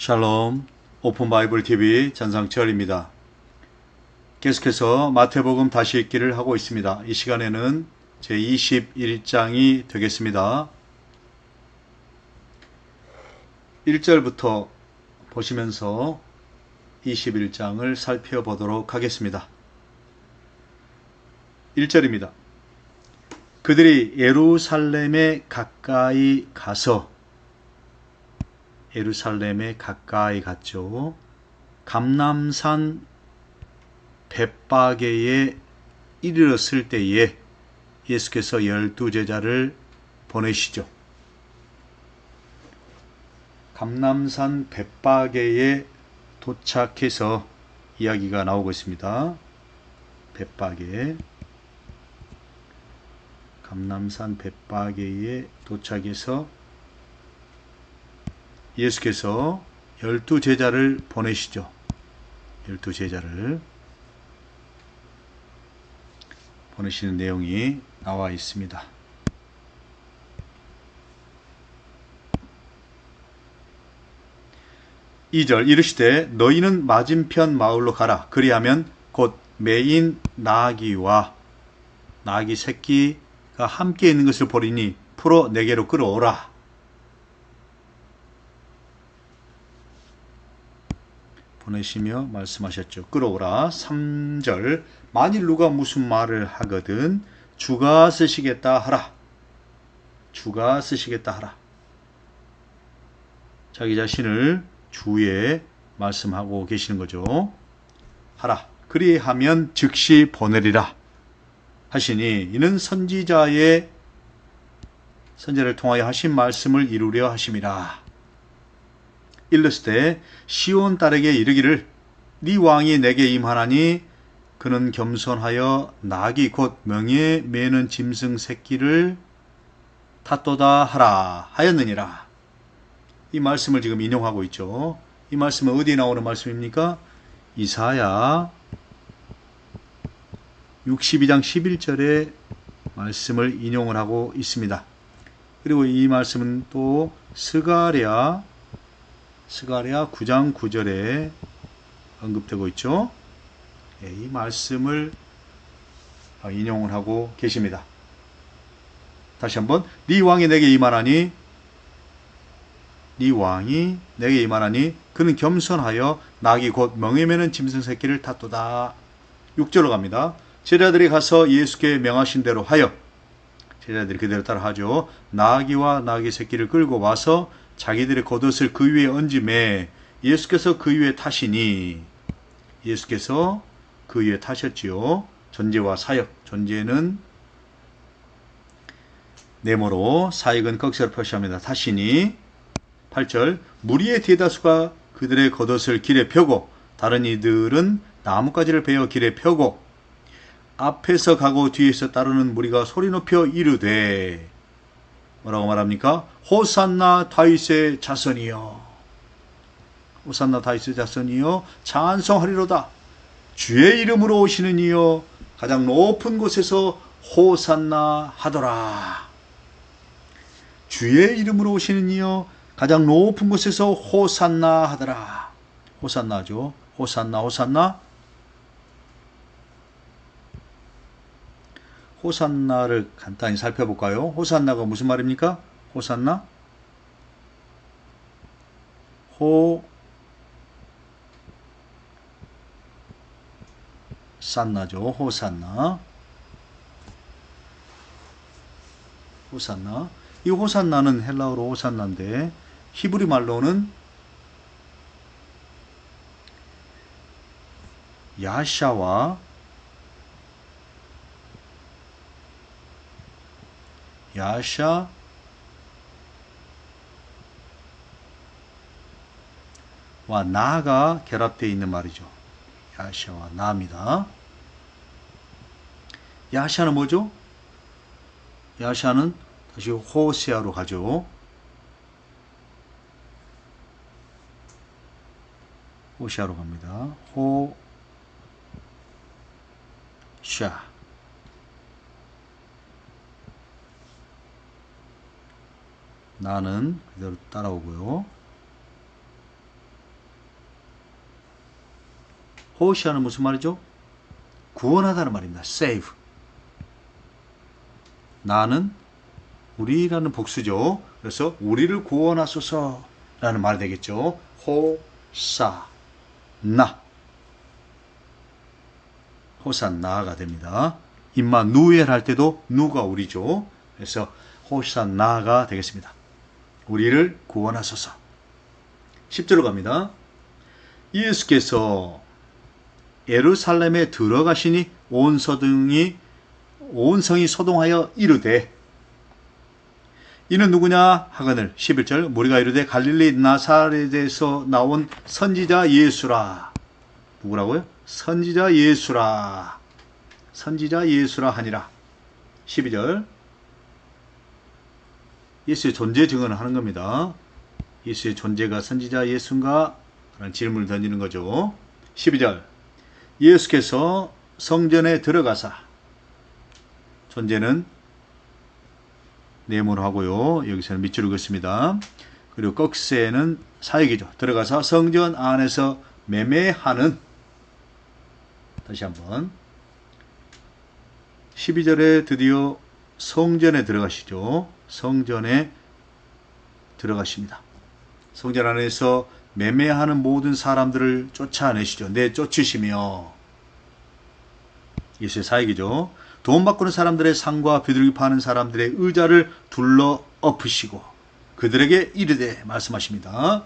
샬롬, 오픈 바이블 TV 전상철입니다. 계속해서 마태복음 다시 읽기를 하고 있습니다. 이 시간에는 제 21장이 되겠습니다. 1절부터 보시면서 21장을 살펴보도록 하겠습니다. 1절입니다. 그들이 예루살렘에 가까이 갔죠. 감람산 벳바게에 이르렀을 때에 예수께서 12제자를 보내시죠. 감람산 벳바게에 도착해서 이야기가 나오고 있습니다. 벳바게, 감람산 벳바게에 도착해서 예수께서 12제자를 보내시죠. 12제자를 보내시는 내용이 나와 있습니다. 2절 이르시되 너희는 맞은편 마을로 가라. 그리하면 곧 매인 나귀와 나귀 새끼가 함께 있는 것을 보리니 풀어 내게로 끌어오라. 보내시며 말씀하셨죠. 끌어오라. 3절 만일 누가 무슨 말을 하거든 주가 쓰시겠다 하라. 주가 쓰시겠다 하라. 자기 자신을 주에 말씀하고 계시는 거죠. 하라. 그리하면 즉시 보내리라 하시니 이는 선지자의 선지자를 통하여 하신 말씀을 이루려 하심이라. 일렀을 때 시온 딸에게 이르기를 네 왕이 내게 임하나니 그는 겸손하여 나귀 곧 명예 매는 짐승 새끼를 탔도다 하라 하였느니라. 이 말씀을 지금 인용하고 있죠. 이 말씀은 어디에 나오는 말씀입니까? 이사야 62장 11절의 말씀을 인용을 하고 있습니다. 그리고 이 말씀은 또 스가랴 9장 9절에 언급되고 있죠. 이 말씀을 인용을 하고 계십니다. 다시 한번 네 왕이 내게 임하나니 그는 겸손하여 나귀 곧 멍에 매는 짐승 새끼를 탔도다. 6절로 갑니다. 제자들이 가서 예수께 명하신 대로 하여 제자들이 그대로 따라하죠. 나귀와 나귀 새끼를 끌고 와서 자기들의 겉옷을 그 위에 얹음에 예수께서 그 위에 타시니 예수께서 그 위에 타셨지요. 존재와 사역, 존재는 네모로 사역은 꺽쇠로 표시합니다. 타시니 8절 무리의 대다수가 그들의 겉옷을 길에 펴고 다른 이들은 나뭇가지를 베어 길에 펴고 앞에서 가고 뒤에서 따르는 무리가 소리 높여 이르되 뭐라고 말합니까? 호산나 다윗의 자손이여, 호산나 다윗의 자손이여 찬송하리로다. 주의 이름으로 오시는 이여 가장 높은 곳에서 호산나 하더라. 주의 이름으로 오시는 이여 가장 높은 곳에서 호산나 하더라. 호산나죠. 호산나. 호산나를 간단히 살펴볼까요? 호산나가 무슨 말입니까? 호산나? 호산나죠. 호산나. 이 호산나는 헬라어로 호산나인데 히브리 말로는 야샤와 나가 결합되어 있는 말이죠. 야샤와 나입니다. 야샤는 뭐죠? 야샤는 다시 호세아로 가죠. 호세아로 갑니다. 호샤. 나는 그대로 따라오고요. 호시아는 무슨 말이죠? 구원하다는 말입니다. save. 나는 우리라는 복수죠. 그래서 우리를 구원하소서 라는 말이 되겠죠. 호사나. 호산나가 됩니다. 임마누엘 할 때도 누가 우리죠. 그래서 호산나가 되겠습니다. 우리를 구원하소서. 10절로 갑니다. 예수께서 예루살렘에 들어가시니 온 성이 소동하여 이르되, 이는 누구냐 하거늘. 11절 무리가 이르되 갈릴리 나사렛에서 나온 선지자 예수라. 누구라고요? 선지자 예수라. 선지자 예수라 하니라. 12절 예수의 존재 증언을 하는 겁니다. 예수의 존재가 선지자 예수인가? 라는 질문을 던지는 거죠. 12절 예수께서 성전에 들어가사, 존재는 네모하고요. 여기서는 밑줄을 긋습니다. 그리고 꺽쇠는 사역이죠. 들어가서 성전 안에서 매매하는. 다시 한번 12절에 드디어 성전에 들어가시죠. 성전에 들어가십니다. 성전 안에서 매매하는 모든 사람들을 쫓아내시죠. 내쫓으시며, 예수의 사역이죠. 돈 바꾸는 사람들의 상과 비둘기 파는 사람들의 의자를 둘러 엎으시고 그들에게 이르되 말씀하십니다.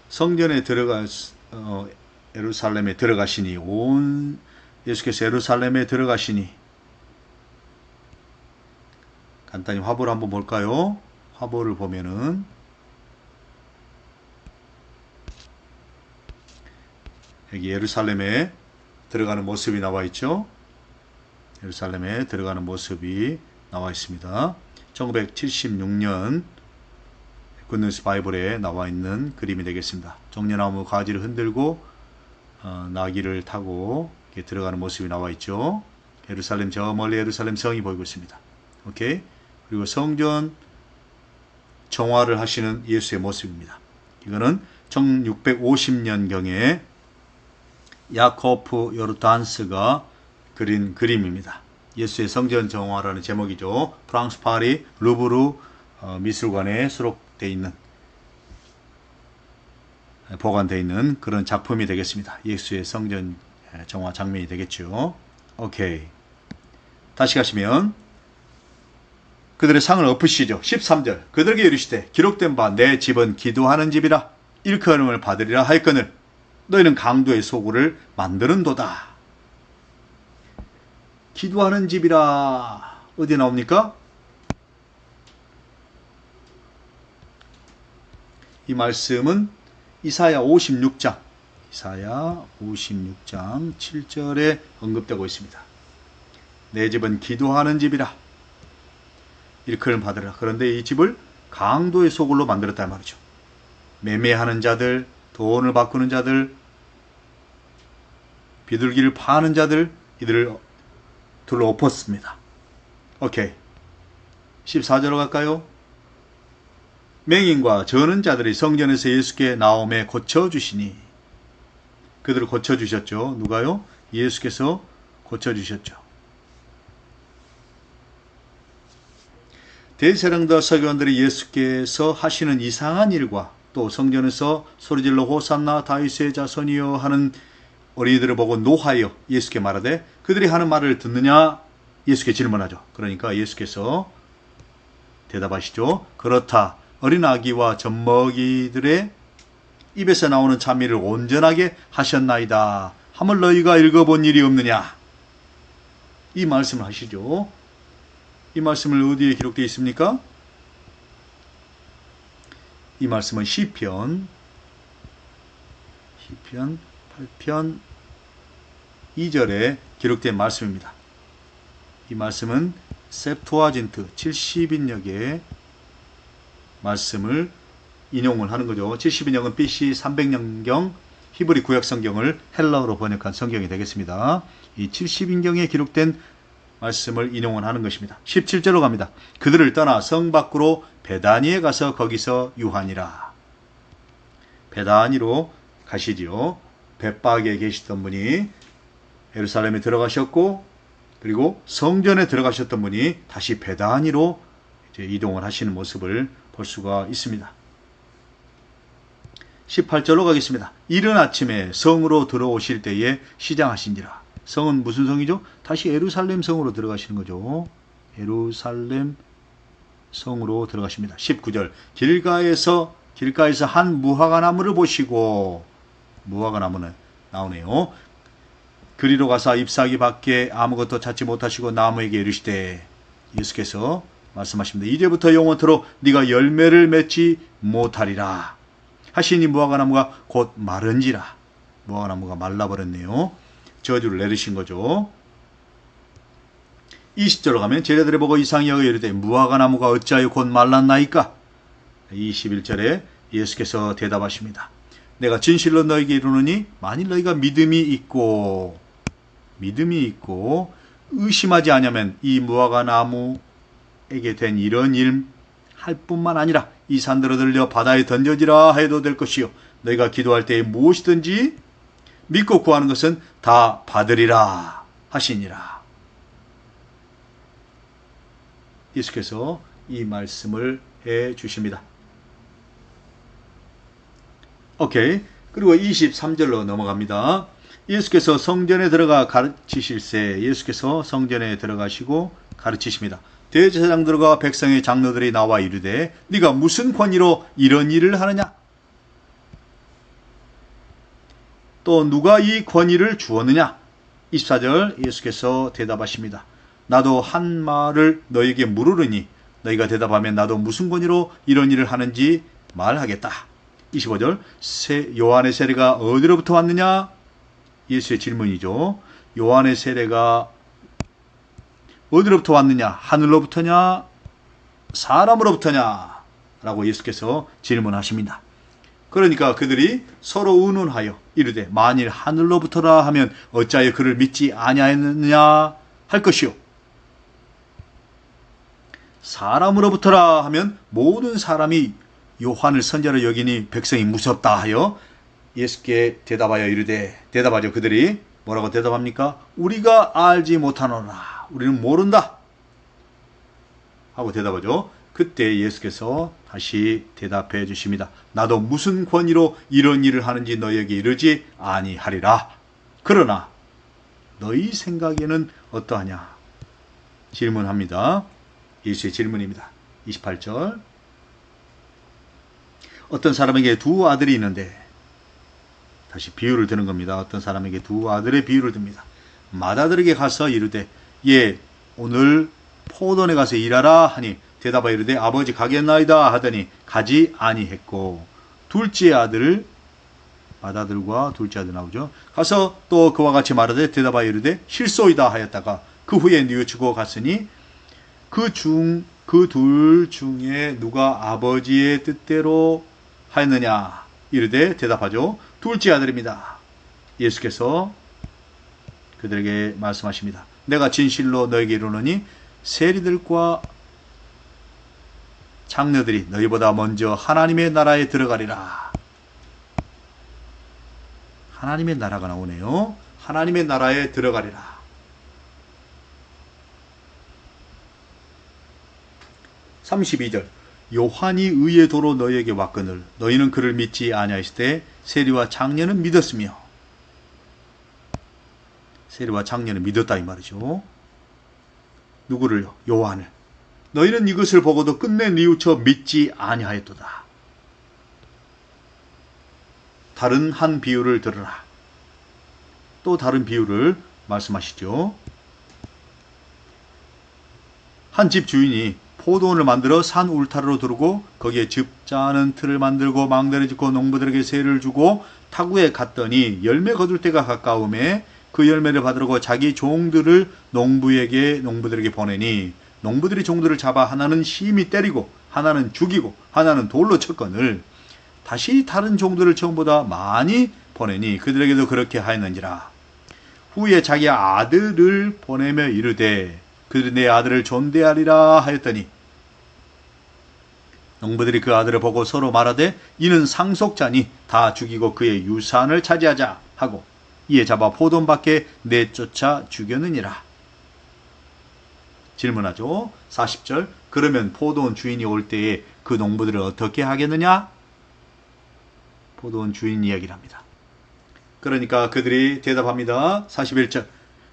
성전에 예루살렘에 들어가시니, 예수께서 예루살렘에 들어가시니, 간단히 화보를 한번 볼까요? 화보를 보면은 여기 예루살렘에 들어가는 모습이 나와 있죠. 예루살렘에 들어가는 모습이 나와 있습니다. 1976년 굿뉴스 바이블에 나와 있는 그림이 되겠습니다. 종려나무 가지를 흔들고 나귀를 타고 이렇게 들어가는 모습이 나와 있죠. 예루살렘, 저 멀리 예루살렘 성이 보이고 있습니다. 오케이. 그리고 성전 정화를 하시는 예수의 모습입니다. 이거는 1650년경에 야코프 요르단스가 그린 그림입니다. 예수의 성전 정화라는 제목이죠. 프랑스 파리 루브르 미술관에 수록되어 있는, 보관되어 있는 그런 작품이 되겠습니다. 예수의 성전 정화 장면이 되겠죠. 오케이. 다시 가시면 그들의 상을 엎으시죠. 13절 그들에게 이르시되 기록된 바 내 집은 기도하는 집이라 일컬음을 받으리라 하였거늘 너희는 강도의 소굴을 만드는도다. 기도하는 집이라 어디 나옵니까? 이 말씀은 이사야 56장 7절에 언급되고 있습니다. 내 집은 기도하는 집이라 일컬음 받으라. 그런데 이 집을 강도의 소굴로 만들었단 말이죠. 매매하는 자들, 돈을 바꾸는 자들, 비둘기를 파는 자들, 이들을 둘러 엎었습니다. 오케이. 14절로 갈까요? 맹인과 저는 자들이 성전에서 예수께 나오매 고쳐주시니, 그들을 고쳐주셨죠. 누가요? 예수께서 고쳐주셨죠. 대제사장과 서기관들이 예수께서 하시는 이상한 일과 또 성전에서 소리질러 호산나 다윗의 자손이여 하는 어린이들을 보고 노하여 예수께 말하되 그들이 하는 말을 듣느냐? 예수께 질문하죠. 그러니까 예수께서 대답하시죠. 그렇다. 어린 아기와 젖먹이들의 입에서 나오는 찬미를 온전하게 하셨나이다. 하물 너희가 읽어본 일이 없느냐? 이 말씀을 하시죠. 이 말씀을 어디에 기록되어 있습니까? 이 말씀은 시편 8편 2절에 기록된 말씀입니다. 이 말씀은 셉투아진트 70인역의 말씀을 인용을 하는 거죠. 70인역은 BC 300년경 히브리 구약 성경을 헬라어로 번역한 성경이 되겠습니다. 이 70인경에 기록된 말씀을 인용을 하는 것입니다. 17절로 갑니다. 그들을 떠나 성 밖으로 베다니에 가서 거기서 유하니라. 베다니로 가시지요. 벳박에 계시던 분이 예루살렘에 들어가셨고, 그리고 성전에 들어가셨던 분이 다시 베다니로 이제 이동을 하시는 모습을 볼 수가 있습니다. 18절로 가겠습니다. 이른 아침에 성으로 들어오실 때에 시장하신지라. 성은 무슨 성이죠? 다시 예루살렘 성으로 들어가시는 거죠. 예루살렘 성으로 들어가십니다. 19절 길가에서 한 무화과 나무를 보시고, 무화과 나무는 나오네요. 그리로 가사 잎사귀 밖에 아무것도 찾지 못하시고 나무에게 이르시되, 예수께서 말씀하십니다. 이제부터 영원토록 네가 열매를 맺지 못하리라 하시니 무화과 나무가 곧 마른지라. 무화과 나무가 말라버렸네요. 저주를 내리신 거죠. 20절로 가면 제자들이 보고 이상히 여겨 이르되 무화과 나무가 어찌하여 곧 말랐나이까? 21절에 예수께서 대답하십니다. 내가 진실로 너에게 이르노니 만일 너희가 믿음이 있고 의심하지 않으면 이 무화과 나무에게 된 이런 일 할 뿐만 아니라 이 산들어 들려 바다에 던져지라 해도 될 것이요 너희가 기도할 때에 무엇이든지 믿고 구하는 것은 다 받으리라 하시니라. 예수께서 이 말씀을 해 주십니다. 오케이. 그리고 23절로 넘어갑니다. 예수께서 성전에 들어가 가르치실세. 예수께서 성전에 들어가시고 가르치십니다. 대제사장들과 백성의 장로들이 나와 이르되 네가 무슨 권위로 이런 일을 하느냐? 또 누가 이 권위를 주었느냐? 24절 예수께서 대답하십니다. 나도 한 말을 너에게 물으르니 너희가 대답하면 나도 무슨 권위로 이런 일을 하는지 말하겠다. 25절 요한의 세례가 어디로부터 왔느냐? 예수의 질문이죠. 요한의 세례가 어디로부터 왔느냐? 하늘로부터냐? 사람으로부터냐? 라고 예수께서 질문하십니다. 그러니까 그들이 서로 의논하여 이르되 만일 하늘로부터라 하면 어찌하여 그를 믿지 아니하였느냐 할 것이요 사람으로부터라 하면 모든 사람이 요한을 선지자로 여기니 백성이 무섭다 하여 예수께 대답하여 이르되 대답하죠. 그들이 뭐라고 대답합니까? 우리가 알지 못하노라. 우리는 모른다 하고 대답하죠. 그때 예수께서 다시 대답해 주십니다. 나도 무슨 권위로 이런 일을 하는지 너희에게 이르지 아니하리라. 그러나 너희 생각에는 어떠하냐? 질문합니다. 예수의 질문입니다. 28절 어떤 사람에게 두 아들이 있는데, 다시 비유를 드는 겁니다. 어떤 사람에게 두 아들의 비유를 듭니다. 맏아들에게 가서 이르되 예 오늘 포도원에 가서 일하라 하니 대답하여 이르되 아버지 가겠나이다 하더니 가지 아니했고, 둘째 아들 맏아들과 둘째 아들 나오죠. 가서 또 그와 같이 말하되 대답하여 이르되 실소이다 하였다가 그 후에 뉘우치고 갔으니 그 둘 중에 누가 아버지의 뜻대로 하였느냐? 이르되 대답하죠. 둘째 아들입니다. 예수께서 그들에게 말씀하십니다. 내가 진실로 너에게 이르노니 세리들과 장로들이 너희보다 먼저 하나님의 나라에 들어가리라. 하나님의 나라가 나오네요. 하나님의 나라에 들어가리라. 32절 요한이 의의 도로 너희에게 왔거늘 너희는 그를 믿지 아니하였을 때 세리와 장녀는 믿었으며, 세리와 장녀는 믿었다 이 말이죠. 누구를요? 요한을. 너희는 이것을 보고도 끝내 뉘우쳐 믿지 아니하였도다. 다른 한 비유를 들으라. 또 다른 비유를 말씀하시죠. 한 집 주인이 포도원을 만들어 산 울타리로 두르고 거기에 즙 짜는 틀을 만들고 망대를 짓고 농부들에게 세를 주고 타구에 갔더니 열매 거둘 때가 가까움에 그 열매를 받으려고 자기 종들을 농부들에게 보내니 농부들이 종들을 잡아 하나는 심히 때리고 하나는 죽이고 하나는 돌로 쳤거늘 다시 다른 종들을 처음보다 많이 보내니 그들에게도 그렇게 하였는지라. 후에 자기 아들을 보내며 이르되 그들이 내 아들을 존대하리라 하였더니 농부들이 그 아들을 보고 서로 말하되 이는 상속자니 다 죽이고 그의 유산을 차지하자 하고 이에 잡아 포도원 밖에 내쫓아 죽였느니라. 질문하죠. 40절. 그러면 포도원 주인이 올 때에 그 농부들을 어떻게 하겠느냐? 포도원 주인 이야기를 합니다. 그러니까 그들이 대답합니다. 41절.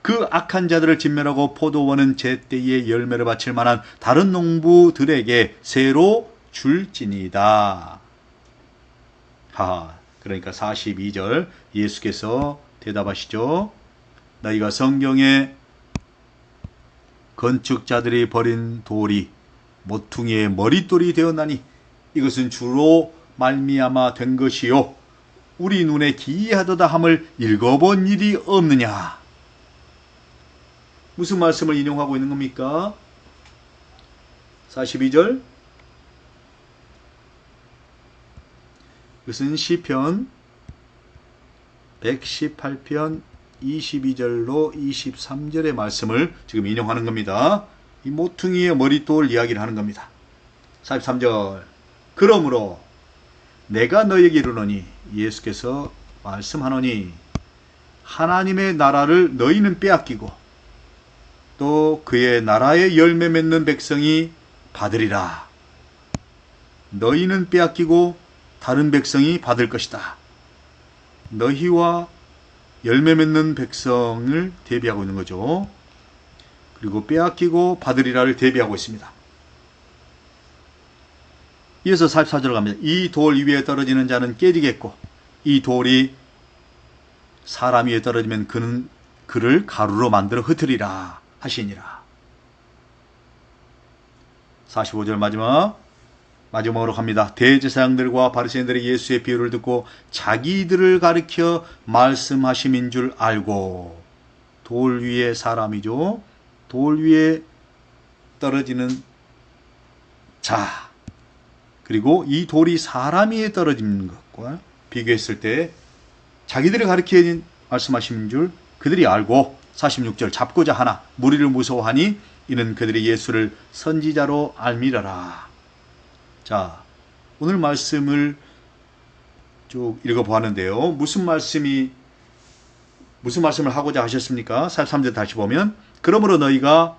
그 악한 자들을 진멸하고 포도원은 제때에 열매를 바칠 만한 다른 농부들에게 새로 줄지니다. 그러니까 42절 예수께서 대답하시죠. 너희가 성경에 건축자들이 버린 돌이 모퉁이의 머릿돌이 되었나니 이것은 주로 말미암아 된 것이요 우리 눈에 기이하도다 함을 읽어본 일이 없느냐. 무슨 말씀을 인용하고 있는 겁니까? 42절. 이것은 시편 118편 22절로 23절의 말씀을 지금 인용하는 겁니다. 이 모퉁이의 머릿돌 이야기를 하는 겁니다. 43절. 그러므로 내가 너에게 이르노니 예수께서 말씀하노니 하나님의 나라를 너희는 빼앗기고 또 그의 나라의 열매 맺는 백성이 받으리라. 너희는 빼앗기고 다른 백성이 받을 것이다. 너희와 열매 맺는 백성을 대비하고 있는 거죠. 그리고 빼앗기고 받으리라를 대비하고 있습니다. 이어서 44절 갑니다. 이 돌 위에 떨어지는 자는 깨지겠고 이 돌이 사람 위에 떨어지면 그는 그를 가루로 만들어 흩으리라 하시니라. 45절 마지막으로 갑니다. 대제사장들과 바리새인들이 예수의 비유를 듣고 자기들을 가리켜 말씀하심인 줄 알고 돌 위에 사람이죠. 돌 위에 떨어지는 자 그리고 이 돌이 사람 위에 떨어지는 것과 비교했을 때 자기들을 가리켜 말씀하심인 줄 그들이 알고 46절 잡고자 하나 무리를 무서워하니 이는 그들이 예수를 선지자로 알미라라. 자, 오늘 말씀을 쭉 읽어보았는데요. 무슨 말씀을 하고자 하셨습니까? 43절 다시 보면 그러므로 내가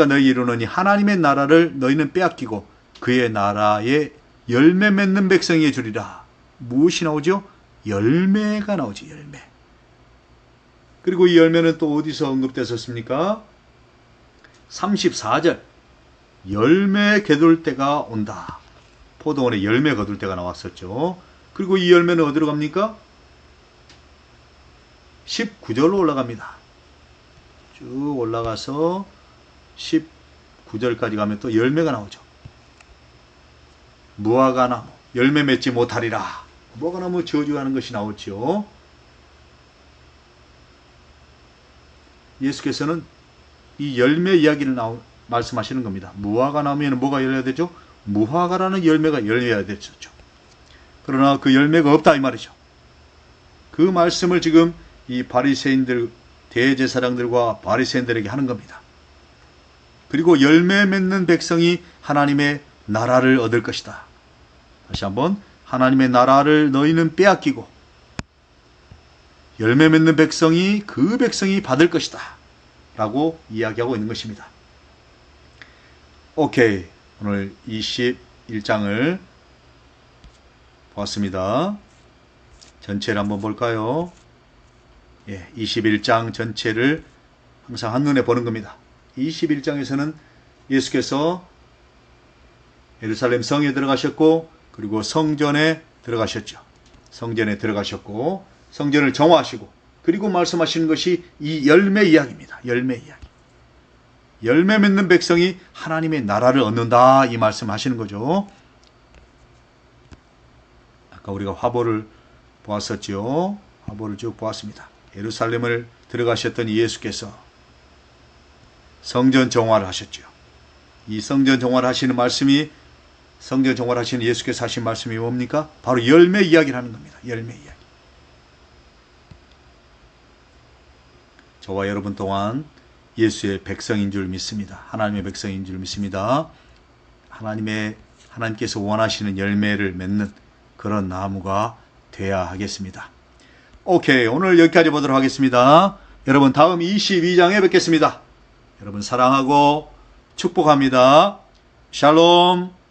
너희 이르노니 하나님의 나라를 너희는 빼앗기고 그의 나라에 열매 맺는 백성에게 주리라. 무엇이 나오죠? 열매가 나오지. 열매. 그리고 이 열매는 또 어디서 언급됐었습니까? 34절 열매 거둘 때가 온다. 포도원에 열매 거둘 때가 나왔었죠. 그리고 이 열매는 어디로 갑니까? 19절로 올라갑니다. 쭉 올라가서 19절까지 가면 또 열매가 나오죠. 무화과나무 열매 맺지 못하리라. 무화과나무 저주하는 것이 나오죠. 예수께서는 이 열매 이야기를 말씀하시는 겁니다. 무화과나무에는 뭐가 열려야 되죠? 무화과라는 열매가 열려야 됐었죠. 그러나 그 열매가 없다 이 말이죠. 그 말씀을 지금 이 바리새인들 대제사장들과 바리새인들에게 하는 겁니다. 그리고 열매 맺는 백성이 하나님의 나라를 얻을 것이다. 다시 한번 하나님의 나라를 너희는 빼앗기고 열매 맺는 백성이 그 백성이 받을 것이다 라고 이야기하고 있는 것입니다. 오케이, 오늘 21장을 보았습니다. 전체를 한번 볼까요? 21장 전체를 항상 한눈에 보는 겁니다. 21장에서는 예수께서 예루살렘 성에 들어가셨고 그리고 성전에 들어가셨죠. 성전에 들어가셨고 성전을 정화하시고 그리고 말씀하시는 것이 이 열매 이야기입니다. 열매 이야기. 열매 맺는 백성이 하나님의 나라를 얻는다 이 말씀하시는 거죠. 아까 우리가 화보를 보았었죠. 화보를 쭉 보았습니다. 예루살렘을 들어가셨던 예수께서 성전 정화를 하셨죠. 이 성전 정화를 하시는 말씀이 성전 정화를 하시는 예수께서 하신 말씀이 뭡니까? 바로 열매 이야기를 하는 겁니다. 열매 이야기. 저와 여러분 또한 예수의 백성인 줄 믿습니다. 하나님의 백성인 줄 믿습니다. 하나님께서 원하시는 열매를 맺는 그런 나무가 돼야 하겠습니다. 오케이, 오늘 여기까지 보도록 하겠습니다. 여러분 다음 22장에 뵙겠습니다. 여러분 사랑하고 축복합니다. 샬롬.